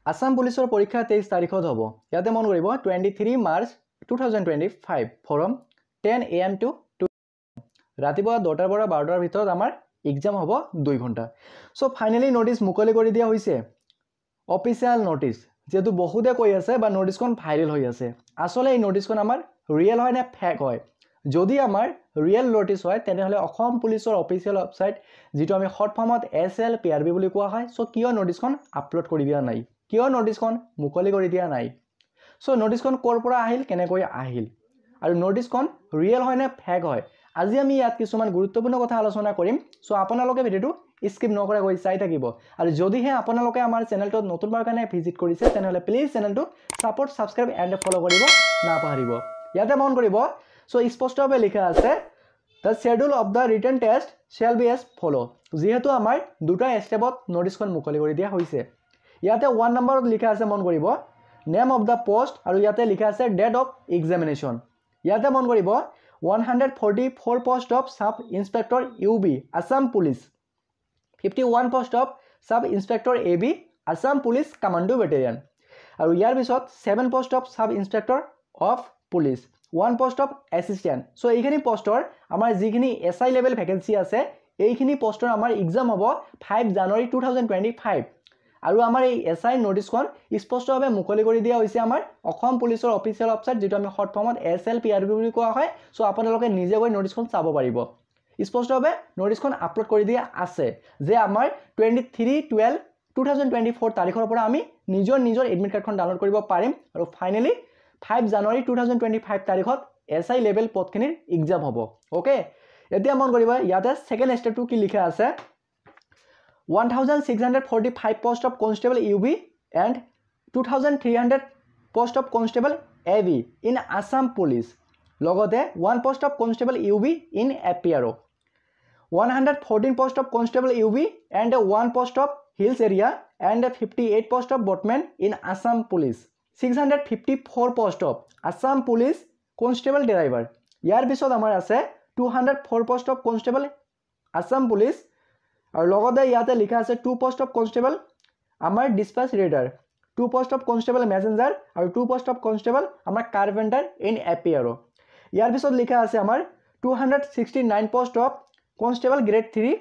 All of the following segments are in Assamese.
আসাম পুলিচৰ পৰীক্ষা 23 তাৰিখত হ'ব ইয়াতে মন কৰিব 23 মাৰ্চ 2025 from 10 AM to 2 ৰাতিপুৱা 10টাৰ পৰা 12টাৰ ভিতৰত আমাৰ এক্সাম হ'ব 2 ঘণ্টা সো ফাইনালি নোটিস মুকলি কৰি দিয়া হৈছে অফিচিয়াল নোটিস যেটো বহুতে কৈ আছে বা নোটিসখন ভাইরাল হৈ আছে আসলে এই নোটিসখন আমাৰ ৰিয়েল হয় নে ফেক হয় যদি আমাৰ ৰিয়েল নোটিস হয় তেনেহলে অসম পুলিচৰ অফিচিয়াল ওয়েবসাইট যেটো আমি শৰ্ট ফৰ্মত SLPRB বুলি কোৱা হয় সো কিয় নোটিসখন আপলোড কৰি দিয়া নাই কিয় নোটিসখন মুকলি কৰি দিয়া নাই সো নোটিসখন কৰ পৰা আহিল কেনেকৈ আহিল আৰু নোটিসখন ৰিয়েল হয় নে ফেক হয় আজি আমি ইয়াত কিছুমান গুৰুত্বপূৰ্ণ কথা আলোচনা কৰিম সো আপোনালোকে ভিডিওটো স্কিপ নকৰাকৈ চাই থাকিব আৰু যদিহে আপোনালোকে আমাৰ চেনেলটো নতুনবাৰ কাৰণে ভিজিট কৰিছে তেনেহলে প্লিজ চেনেলটো সাপোৰ্ট সাবস্ক্ৰাইব এন্ড ফলো কৰিব নাপাহৰিব ইয়াতে মন কৰিব সো স্পষ্টভাৱে লিখা আছে The schedule of the written test shall be as follow যেহেতু আমাৰ দুটা স্টেপত নোটিসখন মুকলি কৰি দিয়া হৈছে ইয়াতে 1 নম্বৰত লিখা আছে মন কৰিব নেম অফ দা পোষ্ট আৰু ইয়াতে লিখা আছে ডেট অফ এক্সামিনেশন ইয়াতে মন কৰিব 144 post off sub inspector UB Assam police 51 post off sub inspector AB Assam police commando battalion আৰু ইয়াৰ পিছত 7 post off sub inspector of police 1 post off assistant so এইখিনি পোষ্টৰ আমাৰ যিখিনি SI লেভেল ভ্যাকেন্সি আছে এইখিনি পোষ্টৰ আমাৰ এক্সাম হ'ব 5 জানুৱাৰী 2025 আৰু আমাৰ এই SI নোটিসখন স্পষ্টভাৱে মুকলি কৰি দিয়া হৈছে আমাৰ অসম পুলিচৰ অফিচিয়াল ওয়েবসাইট যেটো আমি শৰ্ট ফৰ্মত SLPRB বুলি কোৱা হয় সো আপোনালোকে নিজে গৈ নোটিসখন চাব পাৰিব স্পষ্টভাৱে নোটিসখন আপলোড কৰি দিয়া আছে যে আমাৰ 23/12/2024 তাৰিখৰ পৰা আমি নিজৰ এডমিট কাৰ্ডখন ডাউনলোড কৰিব পাৰিম আৰু ফাইনালি 5 জানুৱাৰী 2025 তাৰিখত SI লেভেল পদখিনিৰ এক্সাম হ'ব ওকে এতিয়া মন কৰিব ইয়াতে সেকেন্ড স্টেপটো কি লিখা আছে 1645 post of constable UB and 2300 post of constable AB in Assam Police লগতে 1 post of constable UB in APRO 114 post of constable UB and 1 post of hills area and 58 post of boatman in Assam Police 654 post of Assam Police constable driver ইয়াৰ পিছত আমাৰ আছে 204 post of constable Assam Police আৰু লগতে ইয়াতে লিখা আছে 2 পোষ্ট অফ কনস্টেবল আমাৰ dispatch rider 2 post of constable messenger আৰু 2 পোষ্ট অফ কনস্টেবল আমাৰ কাৰ্পেন্টাৰ ইন APRO ইয়াৰ পিছত লিখা আছে আমাৰ 269 post of constable grade 3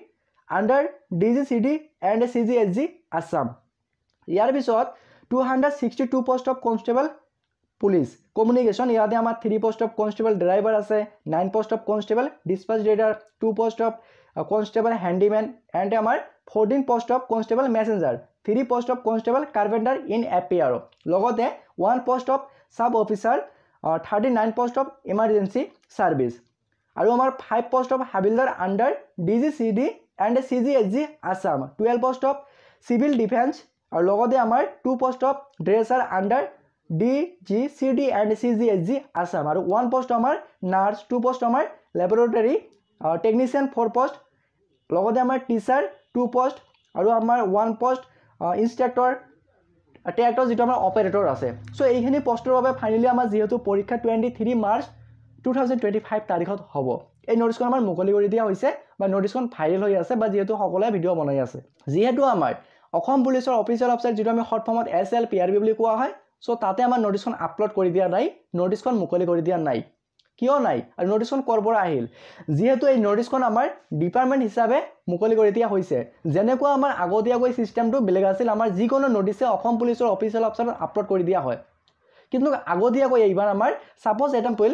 under DGCD and CGSG Assam ইয়াৰ পিছত 262 post of constable police communication ইয়াতে আমাৰ 3 পোষ্ট অফ কনস্টেবল ড্রাইভার আছে 9 post of constable dispatch rider 2 post of constable handyman and amar 14 post of constable messenger 3 post of constable carpenter in APRO logote 1 post of sub officer 39 post of emergency service aru amar 5 post of havildar under DGCD and CGSG Assam 12 post of civil defense aru logote amar 2 post of dresser under DGCD and CGSG Assam aru 1 post amar nurse 2 post amar laboratory technician 4 post লগতে আমাৰ টিচাৰ 2 পোষ্ট আৰু আমাৰ 1 পোষ্ট ইনস্ট্ৰাক্টৰ ট্ৰেক্টৰ যেটো আমাৰ অপাৰেটৰ আছে সো এইখিনি পোষ্টৰ বাবে ফাইনালি আমাৰ যেহেতু পৰীক্ষা 23 মাৰ্চ 2025 তাৰিখত হ'ব এই নোটিসখন আমাৰ মুকলি কৰি দিয়া হৈছে বা নোটিসখন ভাইৰাল হৈ আছে বা যেহেতু সকলোৱে ভিডিও বনাই আছে যেহেতু আমাৰ অসম পুলিচৰ অফিচিয়াল ওয়েবসাইট যেটো আমি শৰ্ট ফৰ্মত SLPRB বুলি কোৱা হয় সো তাতে আমাৰ নোটিসখন আপলোড কৰি দিয়া নাই নোটিসখন মুকলি কৰি দিয়া নাই কিয় নাই আৰু নোটিসখন কৰ পৰা আহিল যেহেতু এই নোটিসখন আমাৰ ডিপাৰ্টমেন্ট হিচাপে মুকলি কৰি দিয়া হৈছে যেনেকুৱা আমাৰ আগতীয়াকৈ সিস্টেমটো বেলেগ আছিল আমাৰ যিকোনো নোটিসে অসম পুলিচৰ অফিচিয়াল ওয়েবসাইটত আপলোড কৰি দিয়া হয় কিন্তু আগতীয়াকৈ এইবাৰ আমাৰ সাপোজ এক্সাম্পল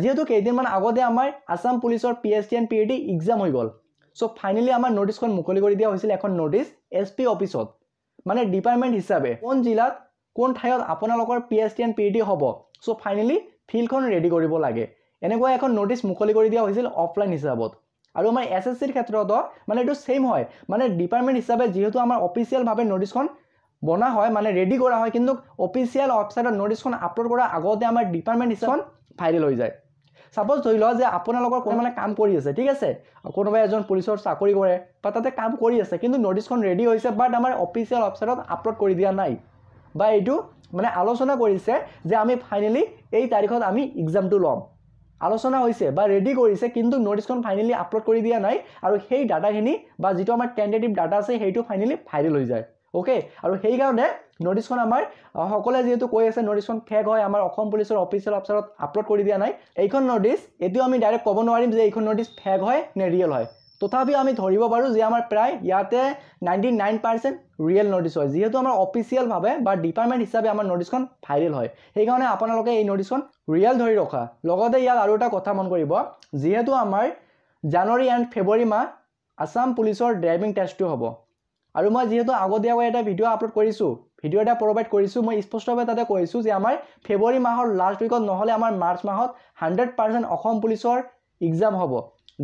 যেহেতু কেইদিনমান আগতে আমাৰ আসাম পুলিচৰ PST and PAT এক্সাম হৈ গল সো ফাইনালি আমাৰ নোটিসখন মুকলি কৰি দিয়া হৈছিল এখন নোটিস SP অফিসত মানে ডিপাৰ্টমেন্ট হিচাপে কোন জিলাত কোন ঠাইত আপোনালোকৰ PST and PAT হ'ব সো ফাইনালি ফিলখন ৰেডি কৰিব লাগে এনেকুৱা এখন নোটিস মুকলি কৰি দিয়া হৈছিল অফলাইন হিচাপত আৰু আমাৰ SSCৰ ক্ষেত্ৰত মানে এটো সেম হয় মানে ডিপাৰ্টমেন্ট হিচাপে যেহেতু আমাৰ অফিচিয়াল ভাবে নোটিসখন বনা হয় মানে ৰেডি কৰা হয় কিন্তু অফিচিয়াল ওয়েবসাইটত নোটিসখন আপলোড কৰা আগতে আমাৰ ডিপাৰ্টমেন্ট হিচাপত ভাইৰাল হৈ যায় সাপোজ ধৰি লও যে আপোনালোকৰ কোন মানে কাম কৰি আছে ঠিক আছে কোনোবা এজন পুলিচৰ চাকৰি কৰে বা তাতে কাম কৰি আছে কিন্তু নোটিসখন ৰেডি হৈছে বাট আমাৰ অফিচিয়াল ওয়েবসাইটত আপলোড কৰি দিয়া নাই বা এটো মানে আলোচনা কৰিছে যে আমি ফাইনালি এই তাৰিখত আমি এক্সামটো লম আলোচনা হৈছে বা ৰেডি কৰিছে কিন্তু নোটিসখন ফাইনালি আপলোড কৰি দিয়া নাই আৰু সেই ডাটাখিনি বা যেটো আমাৰ টেন্টেটিভ ডাটা আছে হেইটো ফাইনালি ভাইৰাল হৈ যায় ওকে আৰু সেইকাৰণে নোটিছখন আমাৰ সকলে যেহেতু কৈ আছে নোটিছখন ফেক হয় আমাৰ অসম পুলিচৰ অফিচিয়েল ৱেবছাইটত আপলোড কৰি দিয়া নাই এইখন নোটিছ এতিয়াও আমি ডাইৰেক্ট ক'ব নোৱাৰিম যে এইখন নোটিছ ফেক হয় নে ৰিয়েল হয় তথাপিও আমি ধৰিব পাৰোঁ যে আমাৰ প্ৰায় ইয়াতে 99% ৰিয়েল নোটিছ হয় যেহেতু আমাৰ অফিচিয়েল ভাৱে বা ডিপাৰ্টমেণ্ট হিচাপে আমাৰ নোটিছখন ভাইৰেল হয় সেইকাৰণে আপোনালোকে এই নোটিছখন ৰিয়েল ধৰি ৰখা লগতে ইয়াত আৰু এটা কথা মন কৰিব যেহেতু আমাৰ জানুৱাৰী এণ্ড ফেব্ৰুৱাৰী মাহ আসাম পুলিচৰ ড্ৰাইভিং টেষ্টটো হ'ব আৰু মই যেহেতু আগতীয়াকৈ এটা ভিডিঅ' আপলোড কৰিছোঁ ভিডিঅ' এটা প্ৰভাইড কৰিছোঁ মই স্পষ্টভাৱে তাতে কৈছোঁ যে আমাৰ ফেব্ৰুৱাৰী মাহৰ লাষ্ট উইকত নহ'লে আমাৰ মাৰ্চ মাহত 100% অসম পুলিচৰ এক্সাম হ'ব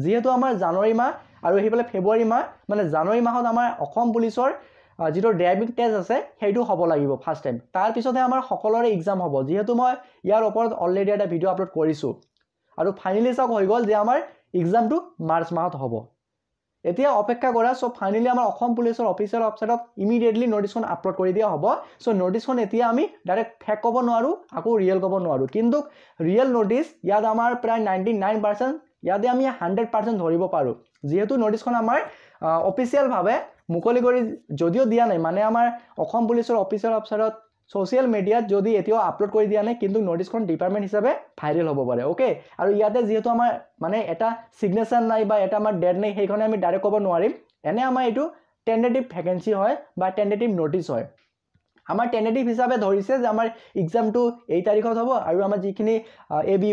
যেহেতু আমাৰ জানুৱাৰী মাহ আৰু সেইফালে ফেব্ৰুৱাৰী মাহ মানে জানুৱাৰী মাহত আমাৰ অসম পুলিচৰ যেটো ড্ৰাইভিং টেষ্ট আছে সেইটো হ'ব লাগিব ফাৰ্ষ্ট টাইম তাৰ পিছতে আমাৰ সকলোৰে এক্সাম হ'ব যেহেতু মই ইয়াৰ ওপৰত অলৰেডি এটা ভিডিঅ' আপলোড কৰিছোঁ আৰু ফাইনেলি চাওক হৈ গ'ল যে আমাৰ এক্সামটো মাৰ্চ মাহত হ'ব এতিয়া অপেক্ষা কৰা সো ফাইনেলি আমাৰ অসম পুলিচৰ অফিচিয়েল ৱেবছাইটত ইমিডিয়েটলি নোটিছখন আপলোড কৰি দিয়া হ'ব সো নোটিছখন এতিয়া আমি ডাইৰেক্ট ফেক ক'ব নোৱাৰো আকৌ ৰিয়েল ক'ব নোৱাৰো কিন্তু ৰিয়েল নোটিছ ইয়াত আমাৰ প্ৰায় 99% ইয়াতে আমি 100% ধৰিব পাৰো যেহেতু নোটিছখন আমাৰ অফিচিয়েল ভাৱে মুকলি কৰি যদিও দিয়া নাই মানে আমাৰ অসম পুলিচৰ অফিচিয়েল ৱেবছাইটত সোশ্যাল মিডিয়াত যদি এতিয়াও আপলোড কৰি দিয়া নাই কিন্তু নোটিছখন ডিপাৰ্টমেণ্ট হিচাপে ভাইৰেল হ'ব পাৰে ওকে আৰু ইয়াতে যেহেতু আমাৰ মানে এটা সিগনেচাৰ নাই বা এটা আমাৰ ডেট নাই সেইকাৰণে আমি ডাইৰেক্ট ক'ব নোৱাৰিম এনে আমাৰ এইটো টেন্টেটিভ ভ্যাকেন্সি হয় বা টেন্টেটিভ নোটিছ হয় আমাৰ টেন্টেটিভ হিচাপে ধৰিছে যে আমাৰ এক্সামটো এই তাৰিখত হ'ব আৰু আমাৰ যিখিনি এবি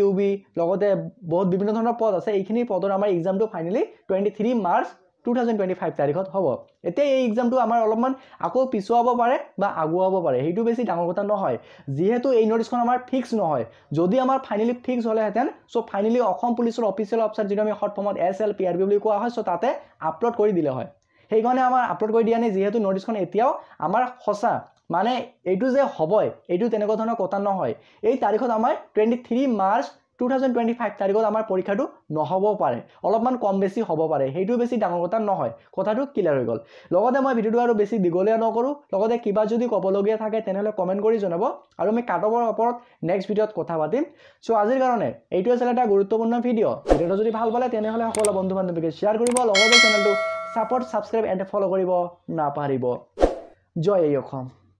লগতে বহুত বিভিন্ন ধৰণৰ পদ আছে এইখিনি পদৰ আমাৰ এক্সামটো ফাইনেলি 23 মাৰ্চ 2025 তাৰিখত হ'ব এতিয়া এই এক্সামটো আমাৰ অলপমান আকৌ পিছুৱাব পাৰে বা আগুৱাব পাৰে সেইটো বেছি ডাঙৰ কথা নহয় যেহেতু এই নোটিছখন আমাৰ ফিক্স নহয় যদি আমাৰ ফাইনেলি ফিক্স হ'লেহেঁতেন সো ফাইনেলি অসম পুলিচৰ অফিচিয়েল ৱেবছাইট যেটো আমি শৰ্ট ফৰ্মত SLPRB বুলি কোৱা হয় সো তাতে আপলোড কৰি দিলে হয় সেইকাৰণে আমাৰ আপলোড কৰি দিয়া নাই যেহেতু নোটিছখন এতিয়াও আমাৰ সঁচা মানে এইটো যে হ'বই এইটো তেনেকুৱা ধৰণৰ কথা নহয় এই তাৰিখত আমাৰ 23 মাৰ্চ 2025 তাৰিখত আমাৰ পৰীক্ষাটো নহ'ব পাৰে অলপমান কম বেছি হ'ব পাৰে সেইটো বেছি ডাঙৰ কথা নহয় কথাটো ক্লিয়াৰ হৈ গ'ল লগতে মই ভিডিঅ'টো আৰু বেছি দীঘলীয়া নকৰো লগতে কিবা যদি ক'বলগীয়া থাকে তেনেহলে কমেন্ট কৰি জনাব আৰু আমি কাটঅফৰ ওপৰত নেক্সট ভিডিঅ'ত কথা পাতিম সো আজিৰ কাৰণে এইটো আছিল এটা গুৰুত্বপূৰ্ণ ভিডিঅ'টো যদি ভাল পালে তেনেহলে সকলো বন্ধু বান্ধৱীকে শ্বেয়াৰ কৰিব লগতে চেনেলটো সাপোৰ্ট সাবস্ক্ৰাইব এণ্ড ফলো কৰিব নাপাহৰিব জয় অসম